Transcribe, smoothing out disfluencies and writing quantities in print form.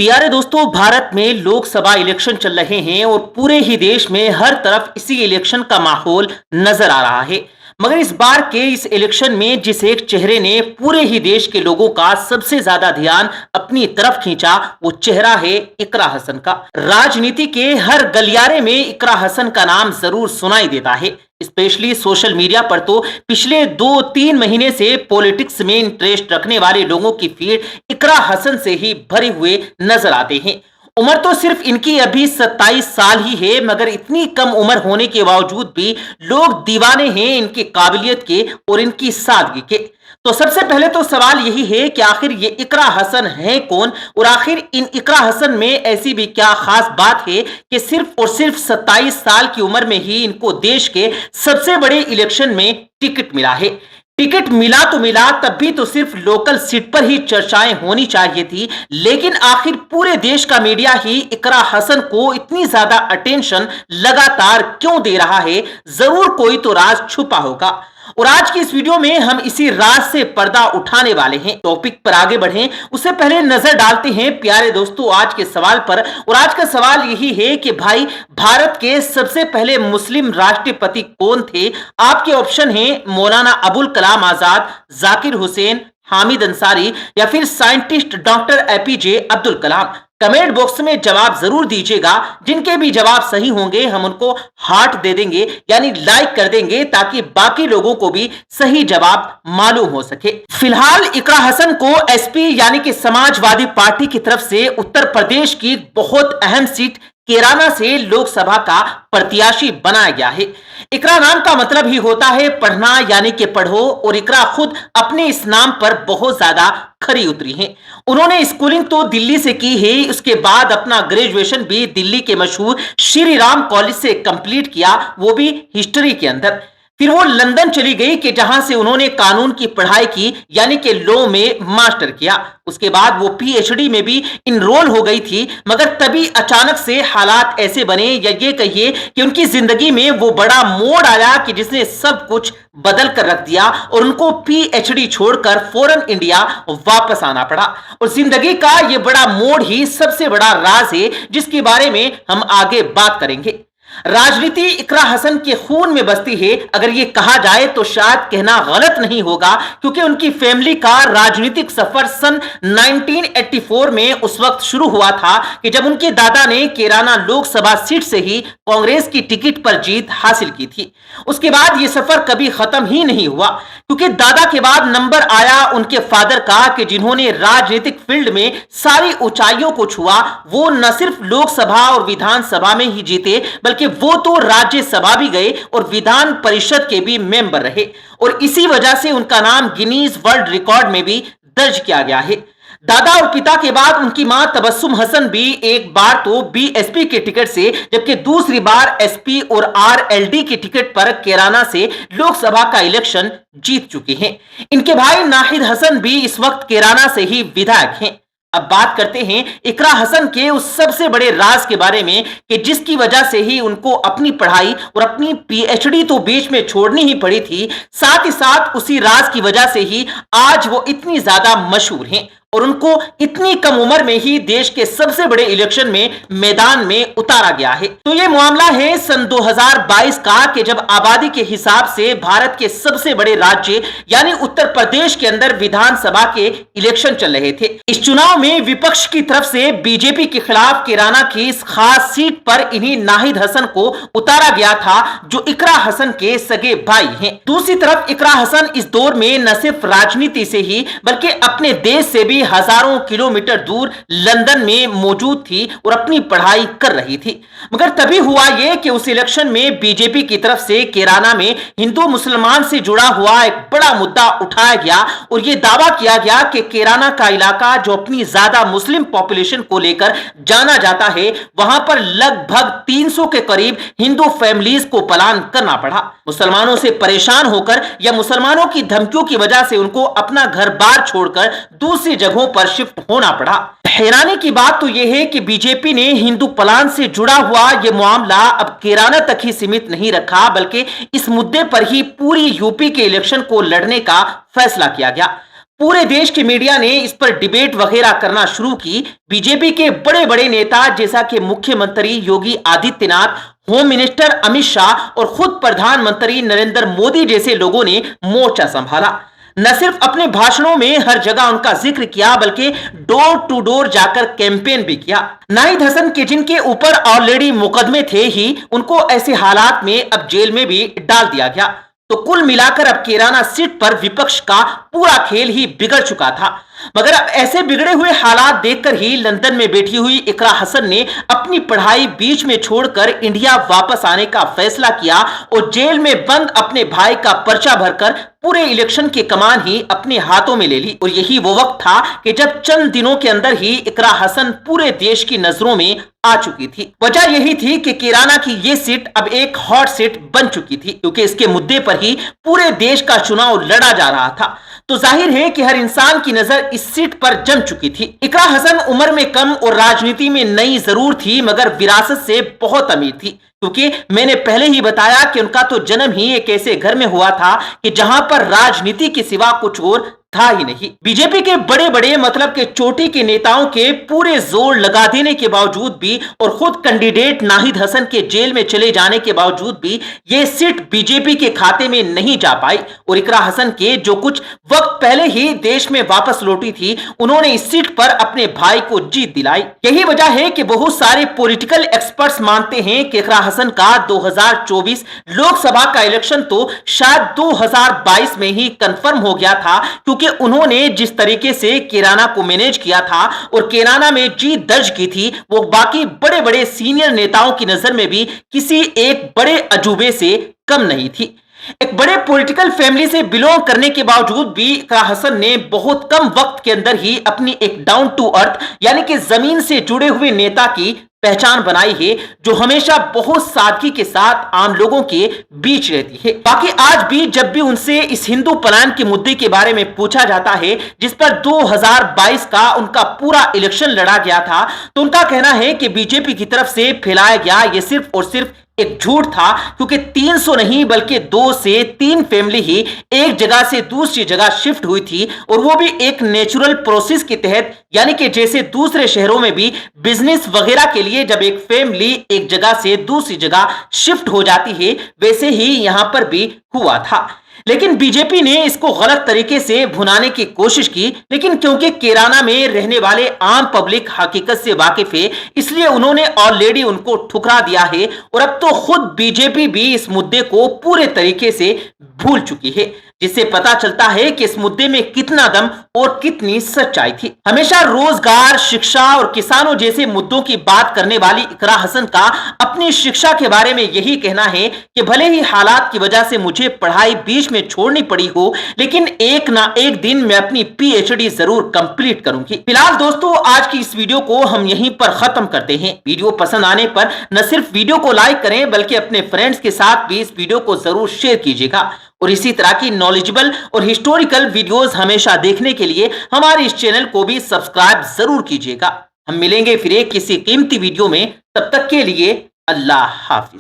प्यारे दोस्तों, भारत में लोकसभा इलेक्शन चल रहे हैं और पूरे ही देश में हर तरफ इसी इलेक्शन का माहौल नजर आ रहा है। मगर इस बार के इस इलेक्शन में जिस एक चेहरे ने पूरे ही देश के लोगों का सबसे ज्यादा ध्यान अपनी तरफ खींचा, वो चेहरा है इकरा हसन का। राजनीति के हर गलियारे में इकरा हसन का नाम जरूर सुनाई देता है। स्पेशली सोशल मीडिया पर तो पिछले 2-3 महीने से पॉलिटिक्स में इंटरेस्ट रखने वाले लोगों की फीड इकरा हसन से ही भरे हुए नजर आते हैं। उम्र तो सिर्फ इनकी अभी 27 साल ही है, मगर इतनी कम उम्र होने के बावजूद भी लोग दीवाने हैं इनकी काबिलियत के और इनकी सादगी के। तो सबसे पहले तो सवाल यही है कि आखिर ये इकरा हसन है कौन, और आखिर इन इकरा हसन में ऐसी भी क्या खास बात है कि सिर्फ और सिर्फ 27 साल की उम्र में ही इनको देश के सबसे बड़े इलेक्शन में टिकट मिला है। टिकट मिला तो मिला, तब भी तो सिर्फ लोकल सीट पर ही चर्चाएं होनी चाहिए थी, लेकिन आखिर पूरे देश का मीडिया ही इकरा हसन को इतनी ज्यादा अटेंशन लगातार क्यों दे रहा है? जरूर कोई तो राज छुपा होगा, और आज की इस वीडियो में हम इसी राज से पर्दा उठाने वाले हैं। टॉपिक पर आगे बढ़ें उससे पहले नजर डालते हैं प्यारे दोस्तों आज के सवाल पर, और आज का सवाल यही है कि भाई, भारत के सबसे पहले मुस्लिम राष्ट्रपति कौन थे? आपके ऑप्शन हैं मौलाना अबुल कलाम आजाद, जाकिर हुसैन, हामिद अंसारी या फिर scientist doctor APJ Abdul Kalam. Comment box में जवाब जरूर दीजिएगा। जिनके भी जवाब सही होंगे हम उनको हार्ट दे देंगे, यानी लाइक कर देंगे, ताकि बाकी लोगों को भी सही जवाब मालूम हो सके। फिलहाल इकरा हसन को एसपी यानी कि समाजवादी पार्टी की तरफ से उत्तर प्रदेश की बहुत अहम सीट कैराना से लोकसभा का प्रत्याशी बनाया गया है। इकरा नाम का मतलब ही होता है पढ़ना, यानी कि पढ़ो, और इकरा खुद अपने इस नाम पर बहुत ज्यादा खरी उतरी हैं। उन्होंने स्कूलिंग तो दिल्ली से की है, उसके बाद अपना ग्रेजुएशन भी दिल्ली के मशहूर श्री राम कॉलेज से कंप्लीट किया, वो भी हिस्ट्री के अंदर। फिर वो लंदन चली गई कि जहां से उन्होंने कानून की पढ़ाई की, यानी कि लॉ में मास्टर किया। उसके बाद वो पीएचडी में भी इनरोल हो गई थी, मगर तभी अचानक से हालात ऐसे बने, या ये कहिए कि उनकी जिंदगी में वो बड़ा मोड़ आया कि जिसने सब कुछ बदल कर रख दिया, और उनको पीएचडी छोड़कर फौरन इंडिया वापस आना पड़ा। और जिंदगी का ये बड़ा मोड़ ही सबसे बड़ा राज है, जिसके बारे में हम आगे बात करेंगे। राजनीति इकरा हसन के खून में बसती है, अगर ये कहा जाए तो शायद कहना गलत नहीं होगा, क्योंकि उनकी फैमिली का राजनीतिक सफर सन 1984 में उस वक्त शुरू हुआ था कि जब उनके दादा ने कैराना लोकसभा सीट से ही कांग्रेस की टिकट पर जीत हासिल की थी। उसके बाद ये सफर कभी खत्म ही नहीं हुआ, क्योंकि दादा के बाद नंबर आया उनके फादर का, कि जिन्होंने राजनीतिक फील्ड में सारी ऊंचाइयों को छुआ। वो न सिर्फ लोकसभा और विधानसभा में ही जीते, बल्कि वो तो राज्यसभा भी गए और विधान परिषद के भी मेंबर रहे, और इसी वजह से उनका नाम गिनीज वर्ल्ड रिकॉर्ड में भी दर्ज किया गया है। दादा और पिता के बाद उनकी मां तबस्सुम हसन भी एक बार तो बीएसपी के टिकट से, जबकि दूसरी बार एसपी और आरएलडी की टिकट पर कैराना से लोकसभा का इलेक्शन जीत चुके हैं। इनके भाई नाहिद हसन भी इस वक्त कैराना से ही विधायक हैं। अब बात करते हैं इकरा हसन के उस सबसे बड़े राज के बारे में, कि जिसकी वजह से ही उनको अपनी पढ़ाई और अपनी पीएचडी तो बीच में छोड़नी ही पड़ी थी। साथ ही साथ उसी राज की वजह से ही आज वो इतनी ज्यादा मशहूर हैं, और उनको इतनी कम उम्र में ही देश के सबसे बड़े इलेक्शन में मैदान में उतारा गया है। तो ये मामला है सन 2022 का, कि जब आबादी के हिसाब से भारत के सबसे बड़े राज्य यानी उत्तर प्रदेश के अंदर विधानसभा के इलेक्शन चल रहे थे। इस चुनाव में विपक्ष की तरफ से बीजेपी के खिलाफ कैराना की इस खास सीट पर इन्हीं नाहिद हसन को उतारा गया था, जो इकरा हसन के सगे भाई हैं। दूसरी तरफ इकरा हसन इस दौर में न सिर्फ राजनीति से ही, बल्कि अपने देश से भी हजारों किलोमीटर दूर लंदन में मौजूद थी और अपनी पढ़ाई कर रही थी। मगर तभी हुआ यह कि उस इलेक्शन में बीजेपी की तरफ से कैराना में हिंदू मुसलमान से जुड़ा हुआ एक बड़ा मुद्दा उठाया गया, और यह दावा किया गया कि कैराना का इलाका, जो अपनी ज्यादा मुस्लिम पॉपुलेशन को लेकर जाना जाता है, वहां पर लगभग 300 के करीब हिंदू फैमिलीज को पलायन करना पड़ा। मुसलमानों से परेशान होकर या मुसलमानों की धमकियों की वजह से उनको अपना घर बार छोड़कर दूसरी जगहों पर शिफ्ट होना पड़ा। हैरानी की बात तो यह है कि बीजेपी ने हिंदू पलायन से जुड़ा हुआ यह मामला अब कैराना तक ही सीमित नहीं रखा, बल्कि इस मुद्दे पर ही पूरी यूपी के इलेक्शन को लड़ने का फैसला किया गया। पूरे देश के मीडिया ने इस पर डिबेट वगैरह करना शुरू की। बीजेपी के बड़े बड़े नेता जैसा कि मुख्यमंत्री योगी आदित्यनाथ, होम मिनिस्टर अमित शाह और खुद प्रधानमंत्री नरेंद्र मोदी जैसे लोगों ने मोर्चा संभाला। न सिर्फ अपने भाषणों में हर जगह उनका जिक्र किया, बल्कि डोर टू डोर जाकर कैंपेन भी किया। नाहिद हसन के जिनके ऊपर ऑलरेडी मुकदमे थे ही, उनको ऐसे हालात में अब जेल में भी डाल दिया गया। तो कुल मिलाकर अब कैराना सीट पर विपक्ष का पूरा खेल ही बिगड़ चुका था। मगर अब ऐसे बिगड़े हुए हालात देखकर ही लंदन में बैठी हुई इकरा हसन ने अपनी पढ़ाई बीच में छोड़कर इंडिया वापस आने का फैसला किया और जेल में बंद अपने भाई का पर्चा भरकर पूरे इलेक्शन की कमान ही अपने हाथों में ले ली। और यही वो वक्त था कि जब चंद दिनों के अंदर ही इकरा हसन पूरे देश की नजरों में आ चुकी थी। वजह यही थी कि कैराना की ये सीट अब एक हॉट सीट बन चुकी थी, क्योंकि इसके मुद्दे पर ही पूरे देश का चुनाव लड़ा जा रहा था। तो जाहिर है कि हर इंसान की नजर इस सीट पर जम चुकी थी। इकरा हसन उम्र में कम और राजनीति में नई जरूर थी, मगर विरासत से बहुत अमीर थी, क्योंकि मैंने पहले ही बताया कि उनका तो जन्म ही एक ऐसे घर में हुआ था कि जहां पर राजनीति के सिवा कुछ और था ही नहीं। बीजेपी के बड़े बड़े मतलब के चोटी के नेताओं के पूरे जोर लगा देने के बावजूद भी और खुद कैंडिडेट नाहिद हसन के जेल में चले जाने के बावजूद भी ये सीट बीजेपी के खाते में नहीं जा पाई। और इकरा हसन के जो कुछ वक्त पहले ही देश में वापस लौटी थी, उन्होंने इस सीट पर अपने भाई को जीत दिलाई। यही वजह है कि बहुत सारे पॉलिटिकल एक्सपर्ट्स मानते हैं कि इकरा हसन का 2024 लोकसभा का इलेक्शन तो शायद 2022 में ही कंफर्म हो गया था, क्योंकि उन्होंने जिस तरीके से कैराना को मैनेज किया था और कैराना में जीत दर्ज की थी, वो बाकी बड़े बड़े सीनियर नेताओं की नजर में भी किसी एक बड़े अजूबे से कम नहीं थी। एक बड़े पॉलिटिकल फैमिली से बिलोंग करने के बावजूद भी इकरा हसन ने बहुत कम वक्त के अंदर ही अपनी एक डाउन टू अर्थ यानी कि जमीन से जुड़े हुए नेता की पहचान बनाई है, जो हमेशा बहुत सादगी के साथ आम लोगों के बीच रहती है। बाकी आज भी जब भी उनसे इस हिंदू पलायन के मुद्दे के बारे में पूछा जाता है, जिस पर 2022 का उनका पूरा इलेक्शन लड़ा गया था, तो उनका कहना है कि बीजेपी की तरफ से फैलाया गया ये सिर्फ और सिर्फ एक झूठ था, क्योंकि 300 नहीं बल्कि 2 से 3 फैमिली ही एक जगह से दूसरी जगह शिफ्ट हुई थी, और वो भी एक नेचुरल प्रोसेस के तहत, यानी कि जैसे दूसरे शहरों में भी बिजनेस वगैरह के लिए जब एक फैमिली एक जगह से दूसरी जगह शिफ्ट हो जाती है, वैसे ही यहां पर भी हुआ था। लेकिन बीजेपी ने इसको गलत तरीके से भुनाने की कोशिश की, लेकिन क्योंकि कैराना में रहने वाले आम पब्लिक हकीकत से वाकिफ है, इसलिए उन्होंने ऑलरेडी उनको ठुकरा दिया है। और अब तो खुद बीजेपी भी इस मुद्दे को पूरे तरीके से भूल चुकी है, जिससे पता चलता है कि इस मुद्दे में कितना दम और कितनी सच्चाई थी। हमेशा रोजगार, शिक्षा और किसानों जैसे मुद्दों की बात करने वाली इकरा हसन का अपनी शिक्षा के बारे में यही कहना है कि भले ही हालात की वजह से मुझे पढ़ाई बीच में छोड़नी पड़ी हो, लेकिन एक ना एक दिन मैं अपनी पीएचडी जरूर कंप्लीट करूंगी। फिलहाल दोस्तों, आज की इस वीडियो को हम यहीं पर खत्म करते हैं। वीडियो पसंद आने पर न सिर्फ वीडियो को लाइक करें, बल्कि अपने फ्रेंड्स के साथ भी इस वीडियो को जरूर शेयर कीजिएगा। और इसी तरह की नॉलेजेबल और हिस्टोरिकल वीडियोस हमेशा देखने के लिए हमारे इस चैनल को भी सब्सक्राइब जरूर कीजिएगा। हम मिलेंगे फिर एक किसी कीमती वीडियो में, तब तक के लिए अल्लाह हाफिज।